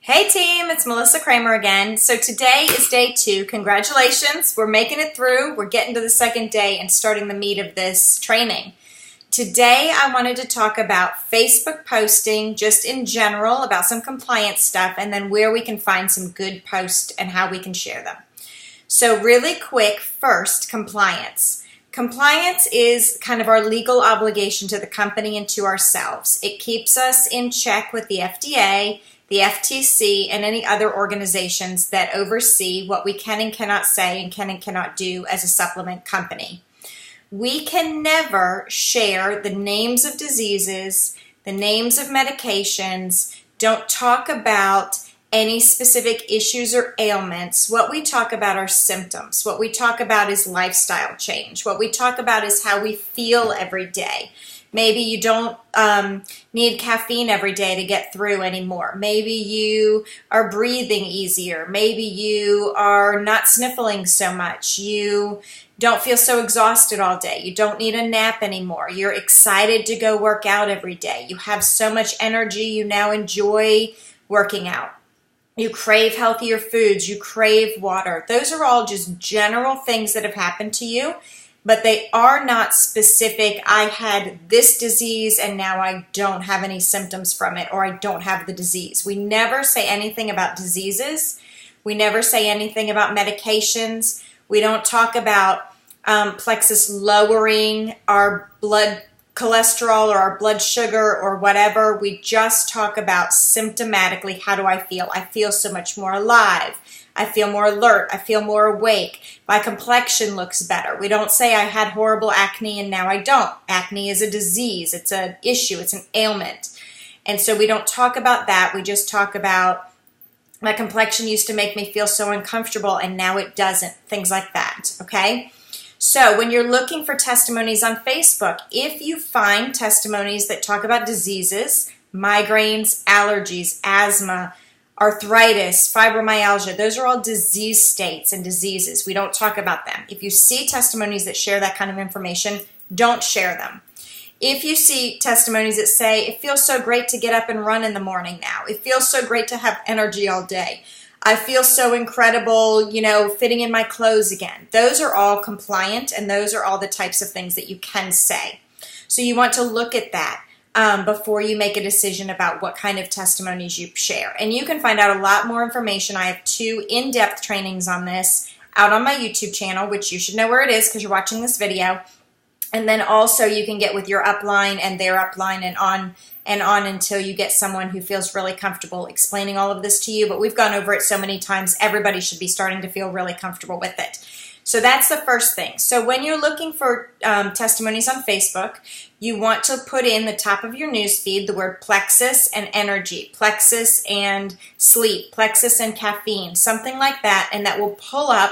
Hey team, it's Melissa Kramer again. So today is day 2. Congratulations, we're making it through. We're getting to the second day and starting the meat of this training. Today I wanted to talk about Facebook posting just in general, about some compliance stuff, and then where we can find some good posts and how we can share them. So really quick, first, compliance. Compliance is kind of our legal obligation to the company and to ourselves. It keeps us in check with the FDA, the FTC, and any other organizations that oversee what we can and cannot say and can and cannot do as a supplement company. We can never share the names of diseases, the names of medications, don't talk about any specific issues or ailments. What we talk about are symptoms. What we talk about is lifestyle change. What we talk about is how we feel every day. Maybe you don't need caffeine every day to get through anymore. Maybe you are breathing easier. Maybe you are not sniffling so much. You don't feel so exhausted all day. You don't need a nap anymore. You're excited to go work out every day. You have so much energy. You now enjoy working out. You crave healthier foods. You crave water. Those are all just general things that have happened to you, but they are not specific. I had this disease and now I don't have any symptoms from it, or I don't have the disease. We never say anything about diseases. We never say anything about medications. We don't talk about plexus lowering our blood cholesterol or our blood sugar or whatever. We just talk about symptomatically, how do I feel? I feel so much more alive. I feel more alert. I feel more awake. My complexion looks better. We don't say I had horrible acne and now I don't. Acne is a disease. It's an issue. It's an ailment. And so we don't talk about that. We just talk about my complexion used to make me feel so uncomfortable and now it doesn't. Things like that. Okay? So when you're looking for testimonies on Facebook, if you find testimonies that talk about diseases, migraines, allergies, asthma, arthritis, fibromyalgia, those are all disease states and diseases. We don't talk about them. If you see testimonies that share that kind of information, don't share them. If you see testimonies that say, it feels so great to get up and run in the morning now. It feels so great to have energy all day. I feel so incredible, fitting in my clothes again. Those are all compliant, and those are all the types of things that you can say. So you want to look at that before you make a decision about what kind of testimonies you share. And you can find out a lot more information. I have 2 in-depth trainings on this out on my YouTube channel, which you should know where it is because you're watching this video. And then also you can get with your upline and their upline and on until you get someone who feels really comfortable explaining all of this to you. But we've gone over it so many times, everybody should be starting to feel really comfortable with it. So that's the first thing. So when you're looking for testimonies on Facebook, you want to put in the top of your newsfeed the word plexus and energy, plexus and sleep, plexus and caffeine, something like that, and that will pull up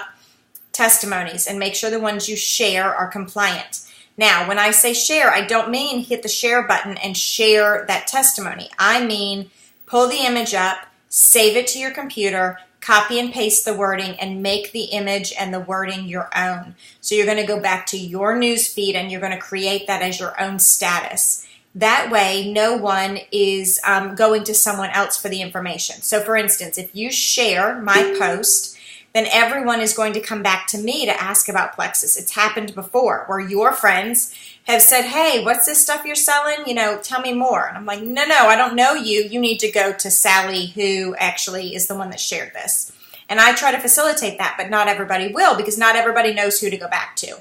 testimonies and make sure the ones you share are compliant. Now, when I say share, I don't mean hit the share button and share that testimony. I mean pull the image up, save it to your computer, copy and paste the wording, and make the image and the wording your own. So you're going to go back to your news feed and you're going to create that as your own status. That way, no one is going to someone else for the information. So for instance, if you share my post, then everyone is going to come back to me to ask about plexus. It's happened before where your friends have said, hey, what's this stuff you're selling? Tell me more. And I'm like, no, I don't know you. You need to go to Sally, who actually is the one that shared this. And I try to facilitate that, but not everybody will because not everybody knows who to go back to.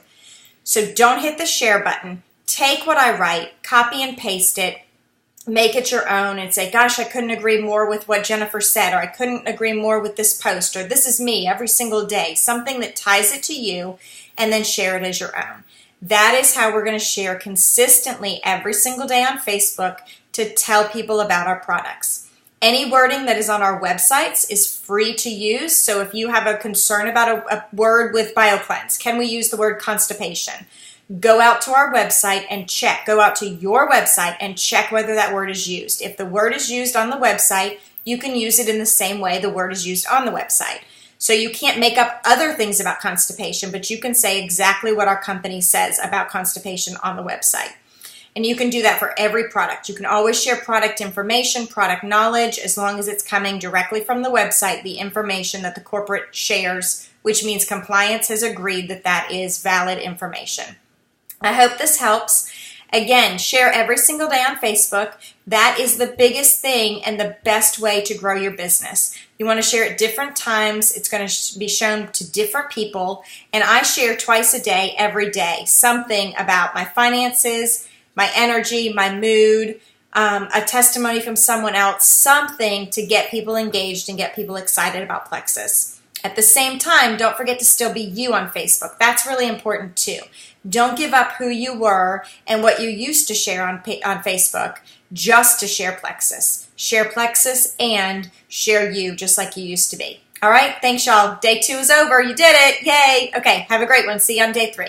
So don't hit the share button. Take what I write, copy and paste it, make it your own and say, gosh, I couldn't agree more with what Jennifer said, or I couldn't agree more with this post, or this is me every single day, something that ties it to you, and then share it as your own. That is how we're going to share consistently every single day on Facebook to tell people about our products. Any wording that is on our websites is free to use, so if you have a concern about a word with BioCleanse, can we use the word constipation? Go out to our website and check. Go out to your website and check whether that word is used. If the word is used on the website, you can use it in the same way the word is used on the website. So you can't make up other things about constipation, but you can say exactly what our company says about constipation on the website. And you can do that for every product. You can always share product information, product knowledge, as long as it's coming directly from the website, the information that the corporate shares, which means compliance has agreed that that is valid information. I hope this helps. Again, share every single day on Facebook. That is the biggest thing and the best way to grow your business. You want to share at different times. It's going to be shown to different people. And I share twice a day, every day, something about my finances, my energy, my mood, a testimony from someone else, something to get people engaged and get people excited about Plexus. At the same time, don't forget to still be you on Facebook. That's really important too. Don't give up who you were and what you used to share on Facebook just to share Plexus. Share Plexus and share you just like you used to be. All right, thanks y'all. Day 2 is over. You did it. Yay. Okay, have a great one. See you on day 3.